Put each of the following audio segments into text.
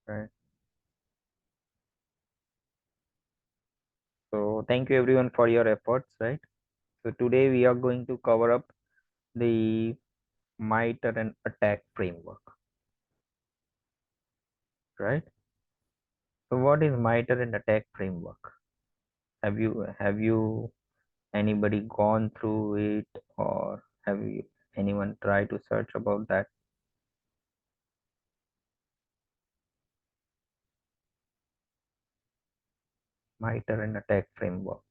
Right. So thank you everyone for your efforts, right? So today we are going to cover up the MITRE and attack framework, right? So what is MITRE and attack framework? Have you anybody gone through it, or have you anyone tried to search about that? MITRE and attack framework,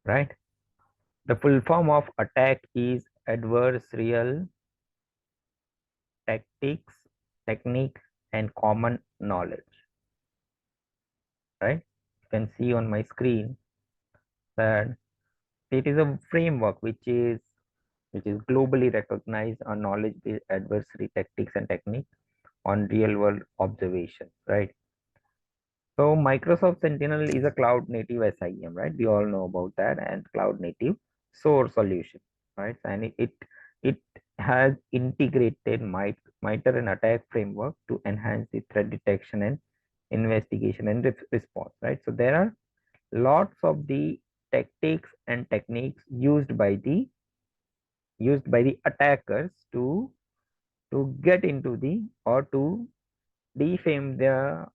right? The full form of attack is adversarial tactics, technique, and common knowledge, right? You can see on my screen that it is a framework which is globally recognized on knowledge-based adversary tactics and techniques on real-world observations, right? So Microsoft Sentinel is a cloud-native SIEM, right? We all know about that, and cloud-native SOAR solution, right? And it has integrated MITRE and attack framework to enhance the threat detection and investigation and response, right? So there are lots of the tactics and techniques used by the attackers to get into the or to defame their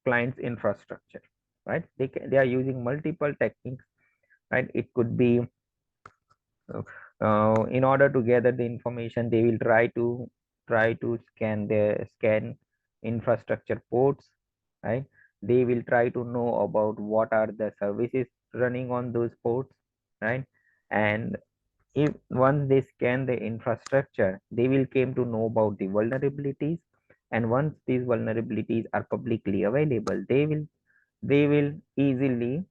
client's infrastructure, right? They are using multiple techniques, right? It could be in order to gather the information, they will try to scan infrastructure ports, right? They will try to know about what are the services running on those ports, right? And if once they scan the infrastructure, they will came to know about the vulnerabilities, and once these vulnerabilities are publicly available, they will easily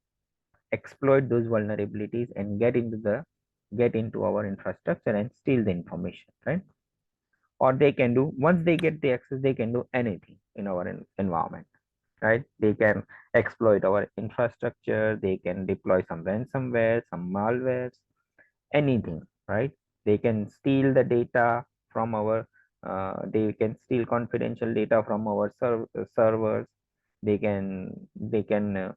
exploit those vulnerabilities and get into our infrastructure and steal the information, right? Or they can do, once they get the access, they can do anything in our environment, right? They can exploit our infrastructure, they can deploy some ransomware, some malwares, anything, right? They can steal the data from our they can steal confidential data from our servers. They can steal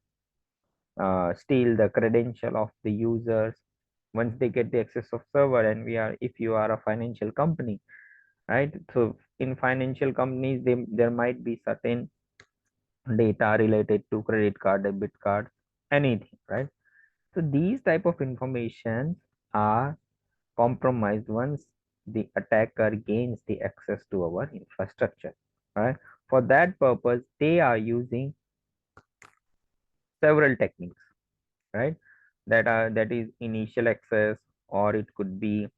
the credential of the users once they get the access of server. And if you are a financial company, right? So in financial companies, there might be certain data related to credit card, debit card, anything, right? So these type of information are compromised once the attacker gains the access to our infrastructure, right? For that purpose, they are using several techniques, right? That is initial access, or it could be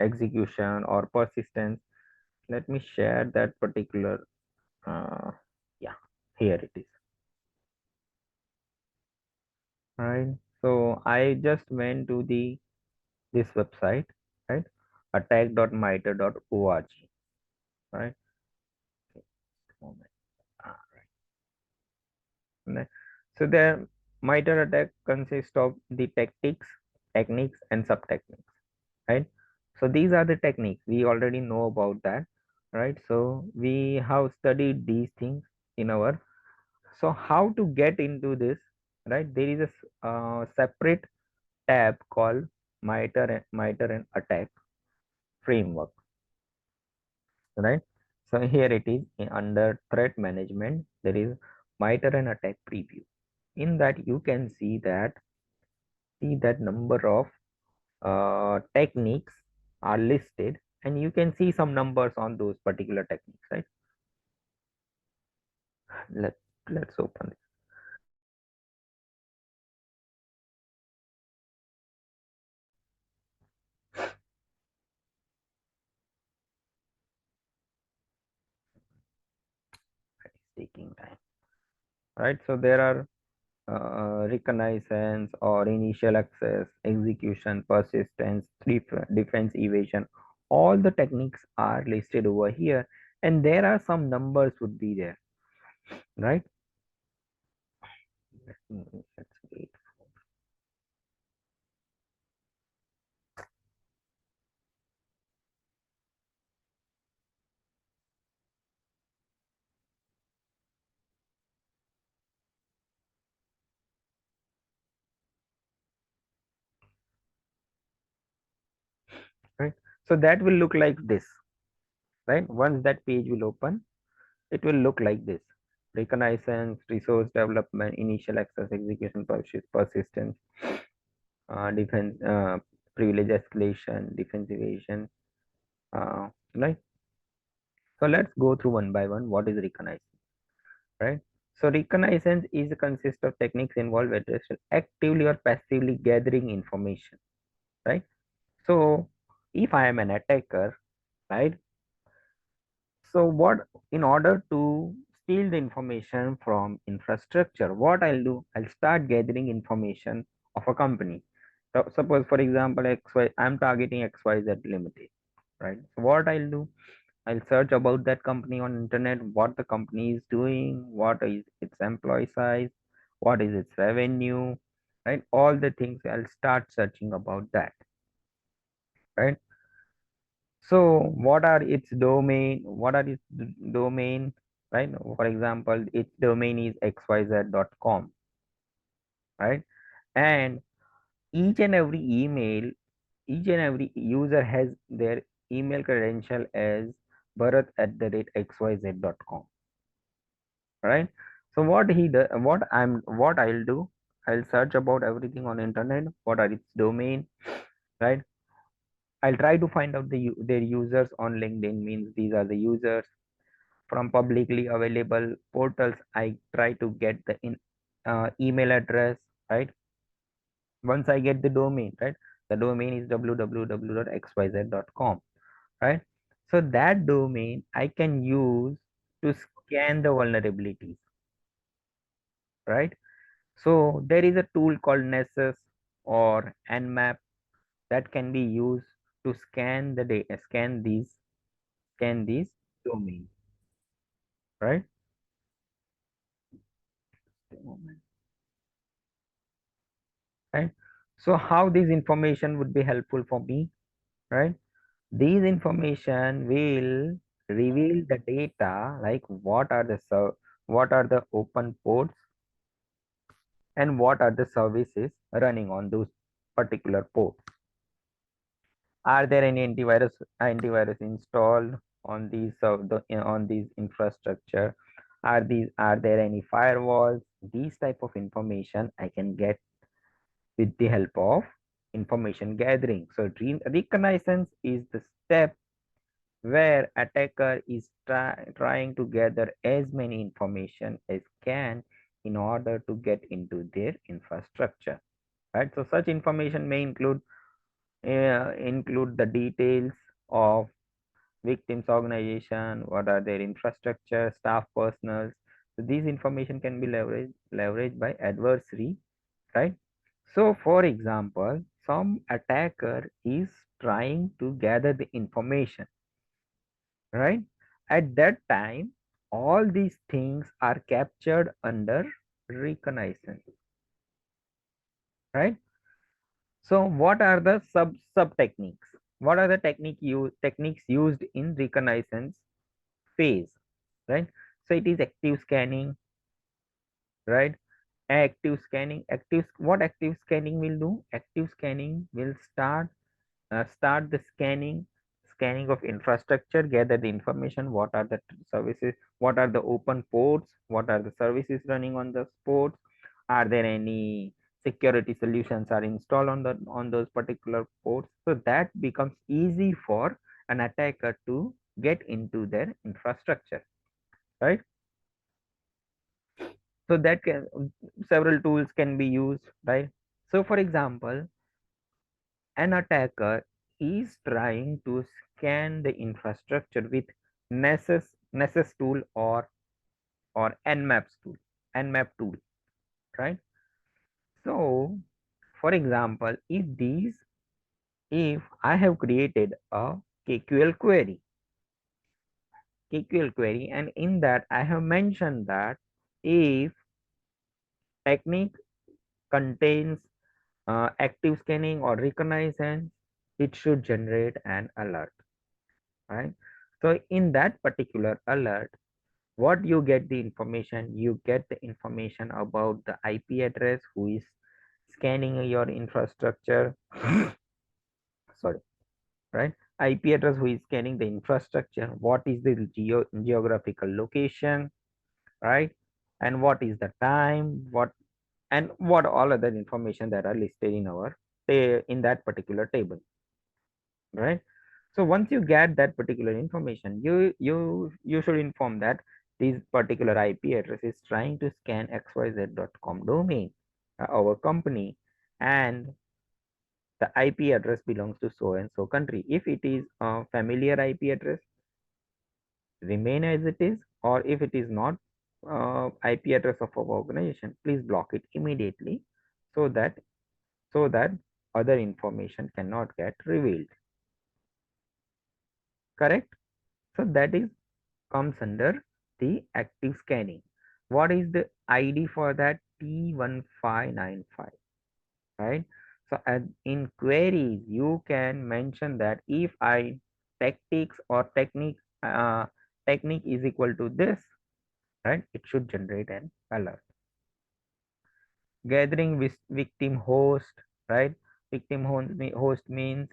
execution or persistence. Let me share that particular yeah, here it is, right? So I just went to this website, right? attack.mitre.org, right? Moment. Ah, right. So the MITRE attack consists of the tactics, techniques, and sub-techniques, right? So these are the techniques. We already know about that, right? So we have studied these things in our. So how to get into this, right? There is a separate tab called MITRE and attack framework, right? So here it is under threat management. There is MITRE and attack preview. In that you can see that number of techniques are listed, and you can see some numbers on those particular techniques, right? Let's open it. It's taking time, right? So there are reconnaissance or initial access, execution, persistence, defense evasion. All the techniques are listed over here, and there are some numbers would be there, right? Let's wait. So that will look like this, right? Once that page will open, it will look like this: reconnaissance, resource development, initial access, execution, persistence, defense, privilege escalation, defense evasion, right? So let's go through one by one. What is reconnaissance, right? So reconnaissance is a consist of techniques involved with actively or passively gathering information, right? So if I am an attacker, right? So what, in order to steal the information from infrastructure, what I'll do, I'll start gathering information of a company. So suppose for example, XY, I'm targeting XYZ Limited, right? So what I'll do, I'll search about that company on internet, what the company is doing, what is its employee size, what is its revenue, right? All the things I'll start searching about that, right? So what are its domain? What are its domain? Right? For example, its domain is xyz.com, right? And each and every email, each and every user has their email credential as bharat at the rate xyz.com, right? So what he does, what I'll do, I'll search about everything on internet. What are its domain, right? I'll try to find out their users on LinkedIn. Means these are the users from publicly available portals. I try to get the email address, right? Once I get the domain, right? The domain is www.xyz.com, right? So that domain I can use to scan the vulnerabilities, right? So there is a tool called Nessus or Nmap that can be used to scan the data, scan these domains, right? Right. So how this information would be helpful for me, right? These information will reveal the data, like what are the open ports and what are the services running on those particular ports. Are there any antivirus installed on on these infrastructure? Are there any firewalls? These type of information I can get with the help of information gathering. So reconnaissance is the step where attacker is trying to gather as many information as can in order to get into their infrastructure, right? So such information may include the details of victims organization, what are their infrastructure, staff personnel. So these information can be leveraged by adversary, right? So for example, some attacker is trying to gather the information, right? At that time, all these things are captured under reconnaissance, right? So what are the sub techniques? What are the techniques used in reconnaissance phase, right? So it is active scanning, right? What active scanning will do? Active scanning will start the scanning of infrastructure, gather the information, what are the services, what are the open ports, what are the services running on the ports, are there any security solutions are installed on those particular ports. So that becomes easy for an attacker to get into their infrastructure, right? So that can, several tools can be used, right? So for example, an attacker is trying to scan the infrastructure with Nessus tool or Nmap tool, right? So, for example, if I have created a KQL query, and in that I have mentioned that if technique contains active scanning or reconnaissance, it should generate an alert, right? So in that particular alert, what you get the information, you get the information about the IP address who is scanning your infrastructure. Sorry, right? IP address who is scanning the infrastructure, what is the geographical location, right? And what is the time, what all other information that are listed in our in that particular table, right? So once you get that particular information, you should inform that this particular IP address is trying to scan xyz.com domain, our company, and the IP address belongs to so and so country. If it is a familiar IP address, remain as it is, or if it is not IP address of our organization, please block it immediately, so that other information cannot get revealed. Correct? So that is comes under the active scanning. What is the ID for that? T1595, right? So in queries, you can mention that if I tactics or technique is equal to this, right? It should generate an alert. Gathering with victim host, right? Victim host means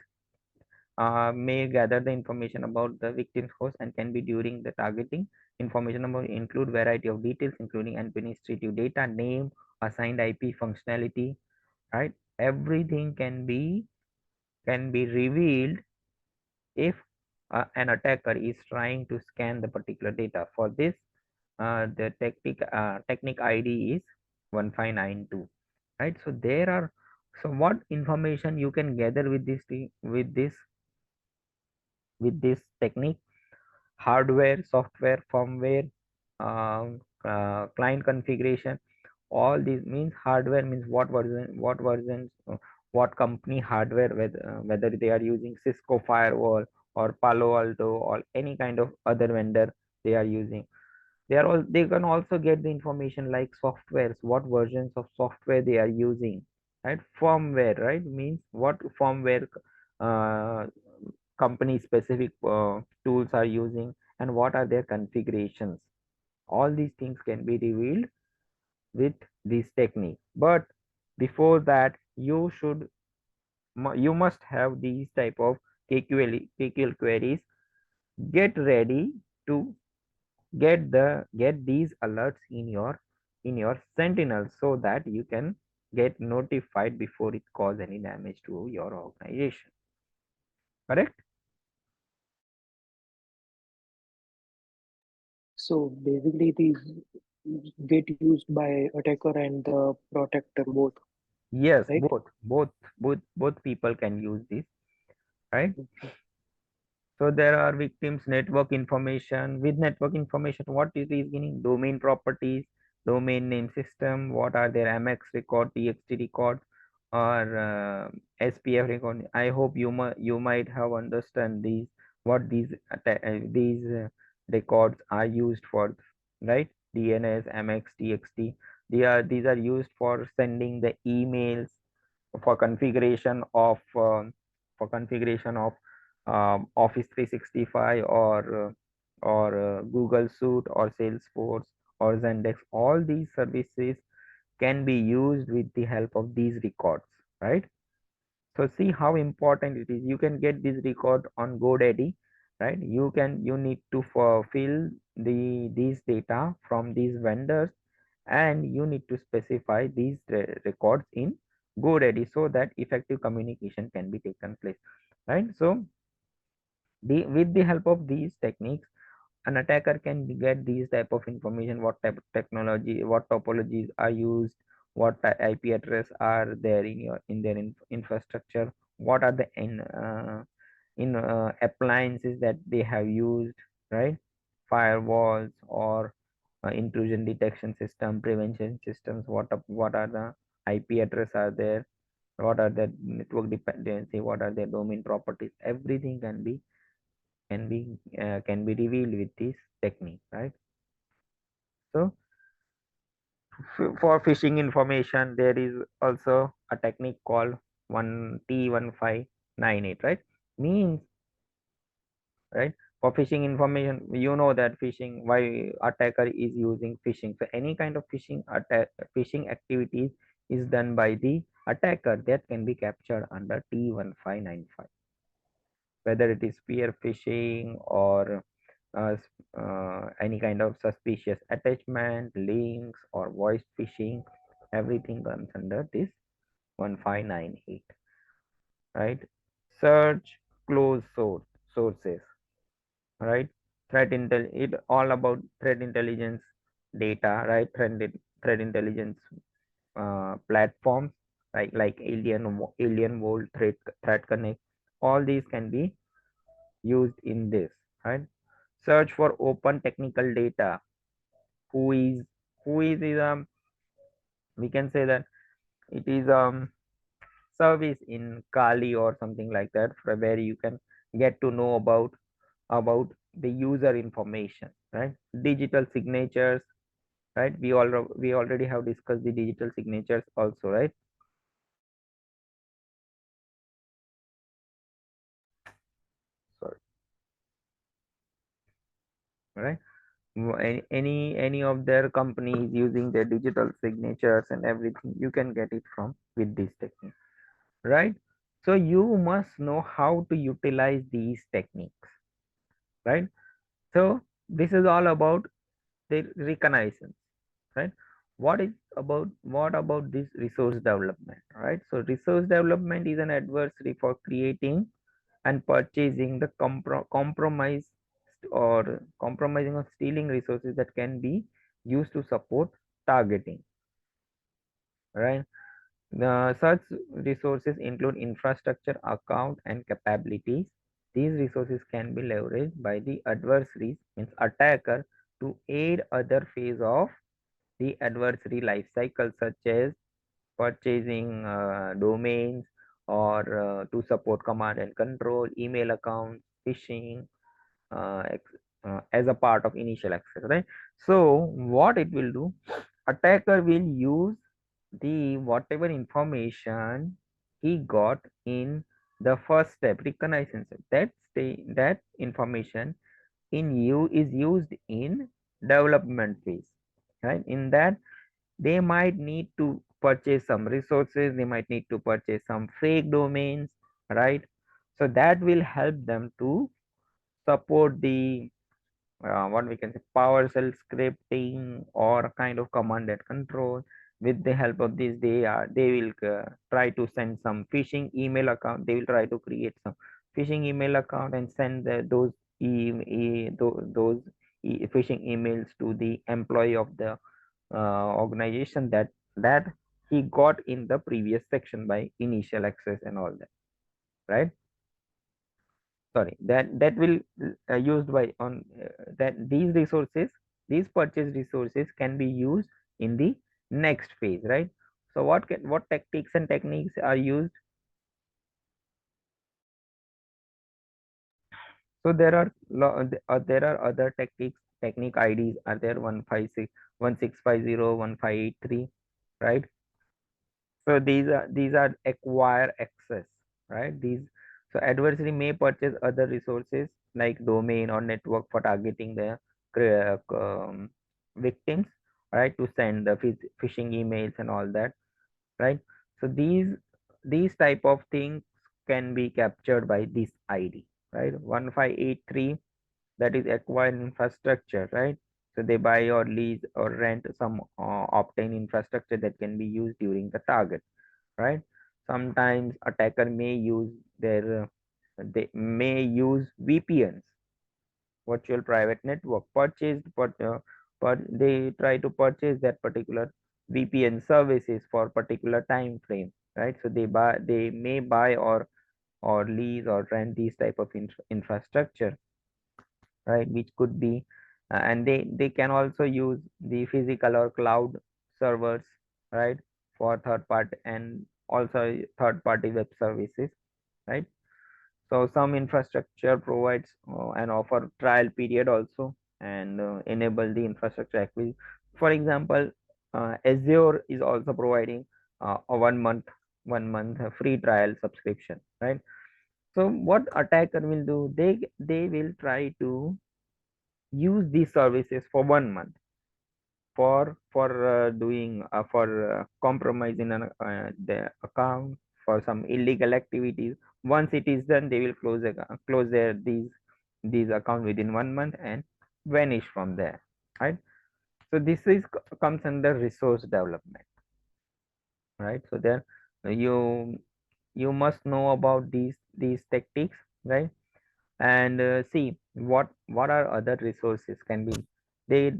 may gather the information about the victim's host and can be during the targeting. Information about include variety of details, including administrative data, name, assigned IP functionality, right? Everything can be revealed if an attacker is trying to scan the particular data. For this, the technique ID is 1592, right? So there are, so what information you can gather with this technique? Hardware, software, firmware, client configuration. All these means hardware means what versions, what company hardware, whether they are using Cisco firewall or Palo Alto or any kind of other vendor they are using. They can also get the information like softwares, what versions of software they are using, right? Firmware, right, means what firmware uh, company specific tools are using, and what are their configurations. All these things can be revealed with this technique. But before that, you must have these type of KQL queries. Get ready to get these alerts in your sentinel, so that you can get notified before it cause any damage to your organization. Correct? So basically, these get used by attacker and the protector both, Yes, right? both people can use this, right? Okay. So there are victims network information. With network information, what it is meaning? Domain properties, domain name system, what are their MX record, TXT record, or SPF record. I hope you might have understand these, what these records are used for, right? DNS, MX, TXT. These are used for sending the emails, for configuration of Office 365, or Google Suite or Salesforce or Zendex. All these services can be used with the help of these records, right? So see how important it is. You can get this record on GoDaddy, right? You need to fill these data from these vendors, and you need to specify these records in GoDaddy, so that effective communication can be taken place, right? So with the help of these techniques, an attacker can get these type of information: what type of technology, what topologies are used, what IP address are there in their infrastructure, what are the in appliances that they have used, right? Firewalls or intrusion detection system, prevention systems, what are the IP address are there, what are the network dependency, what are their domain properties. Everything can be revealed with this technique, right? So for phishing information, there is also a technique called 1T1598, right? Means, right, for phishing information, you know that phishing, why attacker is using phishing. So any kind of phishing activities is done by the attacker, that can be captured under T1595. whether it is spear phishing or any kind of suspicious attachment, links, or voice phishing. Everything comes under this 1598, right? Search close sources, right? It all about threat intelligence data, right? Threat intelligence platforms, right? Like Alien World, Threat Connect. All these can be used in this, right? Search for open technical data. Who is is we can say that it is service in Kali or something like that, where you can get to know about the user information, right? Digital signatures, right? We already have discussed the digital signatures also, right? Sorry, right? Any of their companies using their digital signatures and everything, you can get it from with this technique, right? So you must know how to utilize these techniques, right? So this is all about the reconnaissance, right? What about this resource development, right? So resource development is an adversary for creating and purchasing the compromise or compromising or stealing resources that can be used to support targeting, right? Such resources include infrastructure, account, and capabilities. These resources can be leveraged by the adversaries, means attacker, to aid other phase of the adversary life cycle, such as purchasing domains or to support command and control, email accounts, phishing, as a part of initial access, right? So what it will do, attacker will use the whatever information he got in the first step, reconnaissance. That information in you is used in development phase, right? In that, they might need to purchase some resources, they might need to purchase some fake domains, right? So that will help them to support the what we can say PowerShell scripting or a kind of command and control. With the help of this, they will try to send some phishing email account. They will try to create some phishing email account and send those phishing emails to the employee of the organization that he got in the previous section by initial access and all that, right? Sorry, that will used by on that these purchase resources can be used in the next phase, right? So what tactics and techniques are used? So there are other technique IDs are there, 156 1650 1583, right? So these are acquire access, right? These so adversary may purchase other resources like domain or network for targeting the victims, right? To send the phishing emails and all that, right? So these type of things can be captured by this ID, right? 1583, that is acquired infrastructure, right? So they buy or lease or rent some obtain infrastructure that can be used during the target, right? Sometimes attacker may use their they may use VPNs, virtual private network, but they try to purchase that particular VPN services for particular time frame, right? So they may buy or lease or rent these type of infrastructure, right? Which could be and they can also use the physical or cloud servers, right? For third party and also third party web services, right? So some infrastructure provides and offer trial period also, and enable the infrastructure acquisition. For example, Azure is also providing a 1 month free trial subscription, right? So what attacker will do, they will try to use these services for 1 month for doing for compromising the account for some illegal activities, Once it is done, they will close their these account within 1 month and vanish from there, right? So this is comes under resource development, right? So there you you must know about these tactics, right? And see what are other resources can be. They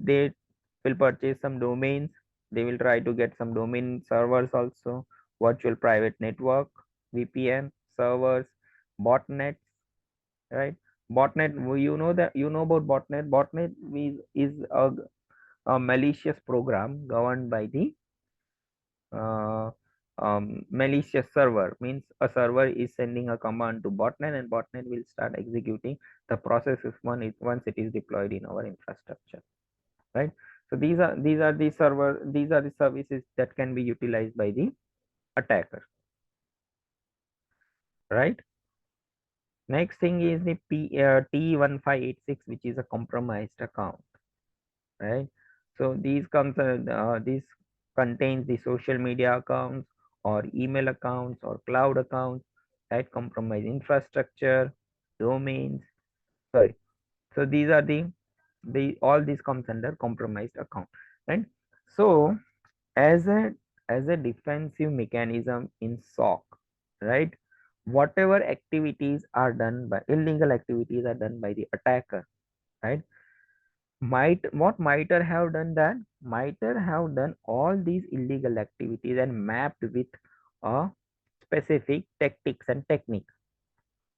will purchase some domains. They will try to get some domain servers also, virtual private network, VPN servers, botnets, right? Botnet, you know that you know about botnet. Botnet is a malicious program governed by the uh, malicious server. Means a server is sending a command to botnet, and botnet will start executing the processes once it is deployed in our infrastructure, right? So these are the services that can be utilized by the attacker, right? Next thing is the T1586, which is a compromised account, right? So this contains the social media accounts or email accounts or cloud accounts that compromise infrastructure, domains. Sorry. So these are the all this comes under compromised account, right? So as a defensive mechanism in SOC, right? Whatever activities are done by illegal activities are done by the attacker, right? What MITRE have done that MITRE have done all these illegal activities and mapped with a specific tactics and techniques,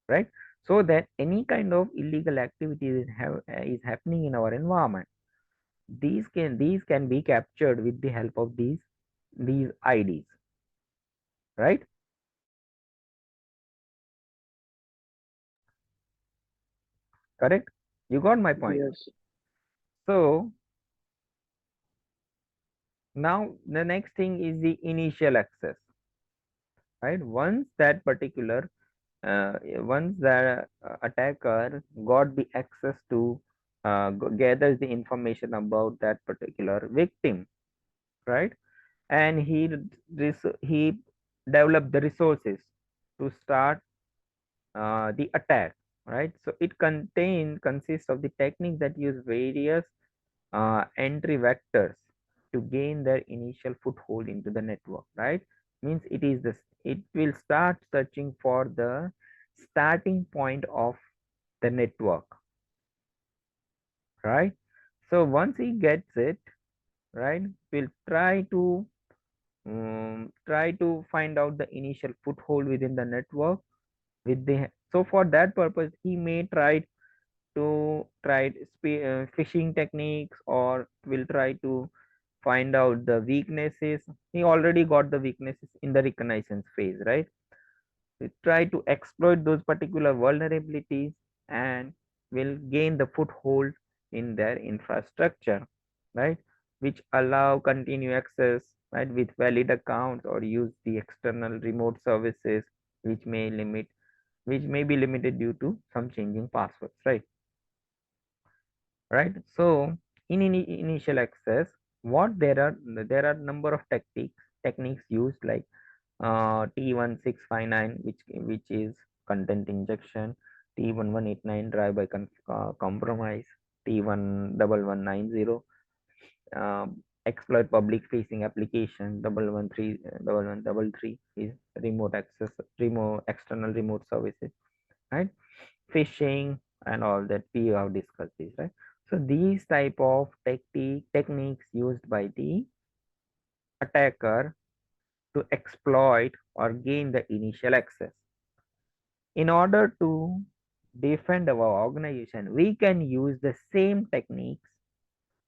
right? So that any kind of illegal activities is happening in our environment, these can be captured with the help of these IDs, right? Correct? You got my point. Yes, So now the next thing is the initial access, right? Once the attacker got the access to gathers the information about that particular victim, right? And he developed the resources to start the attack, right? So it consists of the technique that use various entry vectors to gain their initial foothold into the network, right? Means it will start searching for the starting point of the network, right? So once he gets it, right, we'll try to find out the initial foothold within the network with the so for that purpose he may try phishing techniques, or will try to find out the weaknesses. He already got the weaknesses in the reconnaissance phase, right? We try to exploit those particular vulnerabilities and will gain the foothold in their infrastructure, right? Which allow continue access, right, with valid accounts, or use the external remote services, which may be limited due to some changing passwords, right? Right. So in initial access, what there are number of techniques used, like T1659, which is content injection, T1189 drive by compromise, T11190 exploit public facing application, 1133 is remote access, remote external remote services, right? Phishing and all that we have discussed this, right? So these type of techniques used by the attacker to exploit or gain the initial access. In order to defend our organization, we can use the same techniques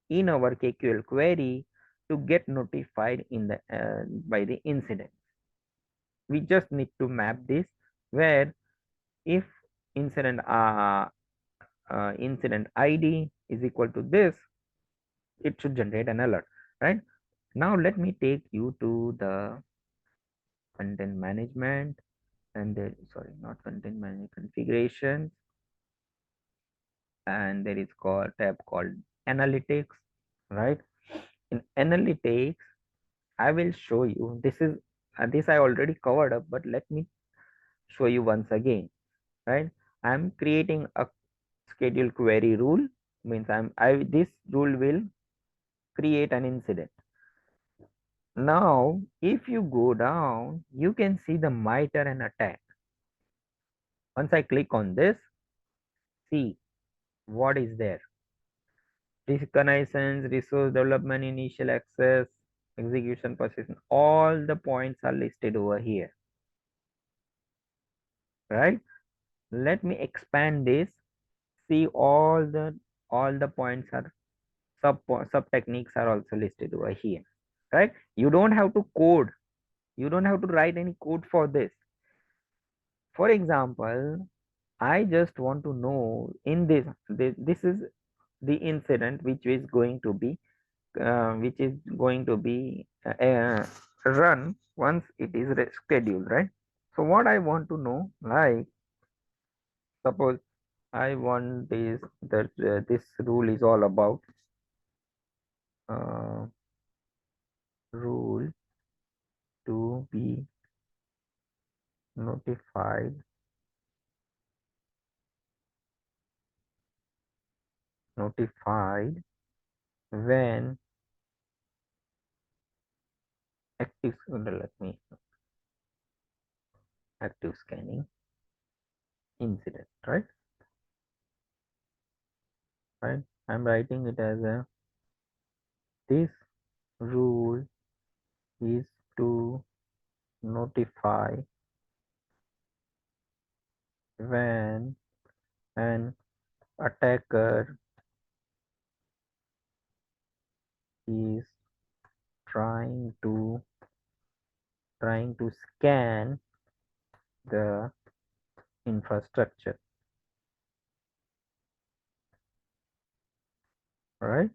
in our KQL query to get notified in the by the incident. We just need to map this, where if incident incident ID is equal to this, it should generate an alert, right? Now let me take you to the content management, and there, sorry, not content management, configurations, and there is called tab called analytics, right? In analytics, I will show you, this I already covered up, but let me show you once again, right? I'm creating a schedule query rule, means this rule will create an incident. Now, if you go down, you can see the MITRE and attack. Once I click on this, see what is there. Reconnaissance, resource development, initial access, execution persistence, all the points are listed over here, right? Let me expand this. See all the points are sub techniques are also listed over here, right? You don't have to code. You don't have to write any code for this. For example, I just want to know in this is the incident which is going to be run once it is scheduled, right? So what I want to know, like suppose I want this rule is all about uh, rule to be notified notified when let me active scanning incident, right. I'm writing it as a this rule is to notify when an attacker is trying to scan the infrastructure, right?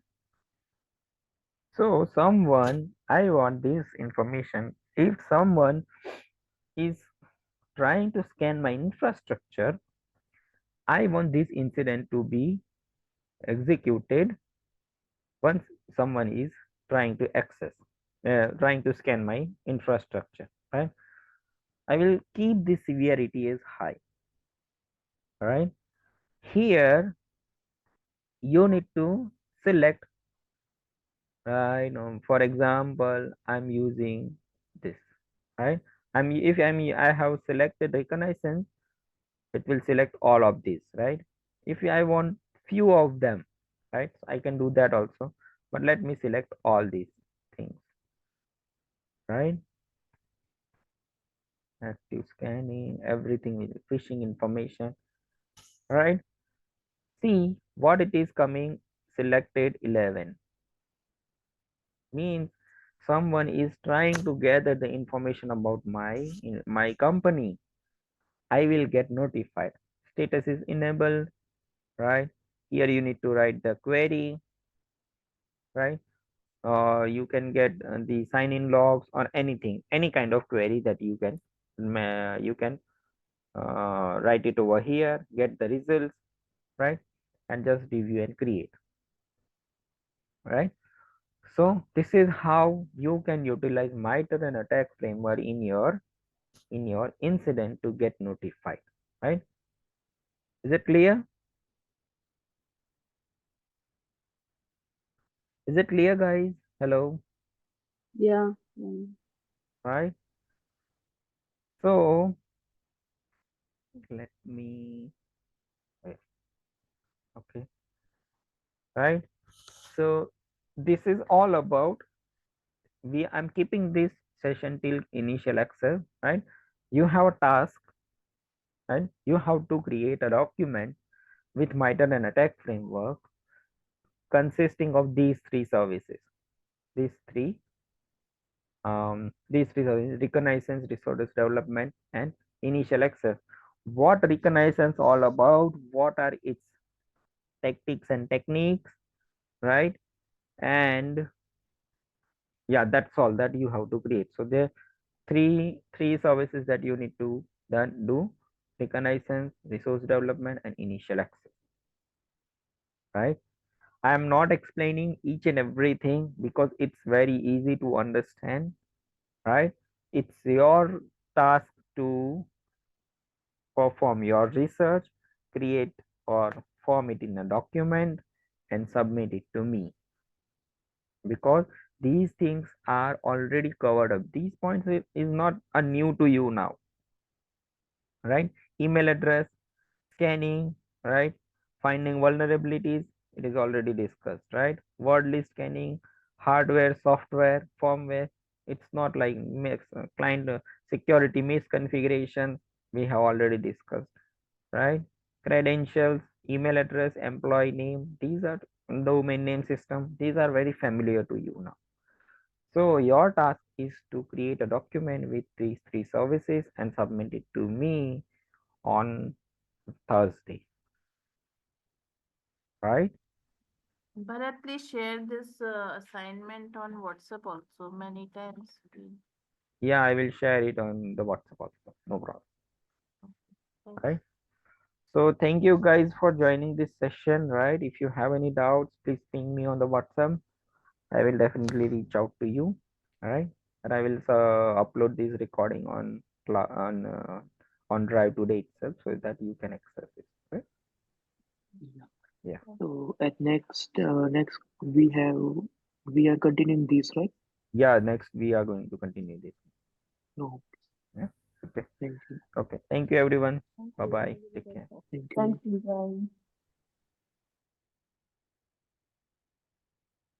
So I want this information. If someone is trying to scan my infrastructure, I want this incident to be executed once someone is trying to trying to scan my infrastructure, right? I will keep the severity as high, right? Here you need to select, right? For example, I'm using this, right? I have selected reconnaissance, it will select all of these, right? If I want few of them, right, I can do that also, but let me select all these things, right? Active scanning, everything with phishing information, right? See what it is coming. Selected 11 means someone is trying to gather the information about my company. I will get notified. Status is enabled, right? Here you need to write the query, right? You can get the sign in logs or anything, any kind of query that you can write it over here, get the results, right? And just review and create, right? So this is how you can utilize MITRE and attack framework in your incident to get notified, right? Is it clear? Is it clear, guys? Hello, Yeah. right? So let me, okay, right? So this is all about, I'm keeping this session till initial access, right? You have a task, right? You have to create a document with MITRE and attack framework consisting of these three services. These three services: reconnaissance, resource development, and initial access. What reconnaissance all about? What are its tactics and techniques, right? And yeah, that's all that you have to create. So there are three services that you need to then do: reconnaissance, resource development, and initial access, right? I am not explaining each and everything because it's very easy to understand, right? It's your task to perform your research, create or form it in a document and submit it to me, because these things are already covered up. These points is not a new to you now, right? Email address, scanning, right? Finding vulnerabilities, it is already discussed, right? Word list scanning, hardware, software, firmware. It's not like client security misconfiguration, we have already discussed, right? Credentials, email address, employee name, these are domain name system, these are very familiar to you now. So your task is to create a document with these three services and submit it to me on Thursday, right? Bharat, please share this assignment on WhatsApp also many times. Yeah, I will share it on the WhatsApp also, no problem, Thank right? So thank you guys for joining this session, right? If you have any doubts, please ping me on the WhatsApp. I will definitely reach out to you, all right? And I will upload this recording on on Drive today itself so that you can access it, right? Yeah. Yeah, So at next we are continuing this, right? yeah. Next, we are going to continue this. No. Yeah. Okay. Thank you. Okay. Thank you, everyone. you. Bye bye. Take care. Thank Thank you. you, guys.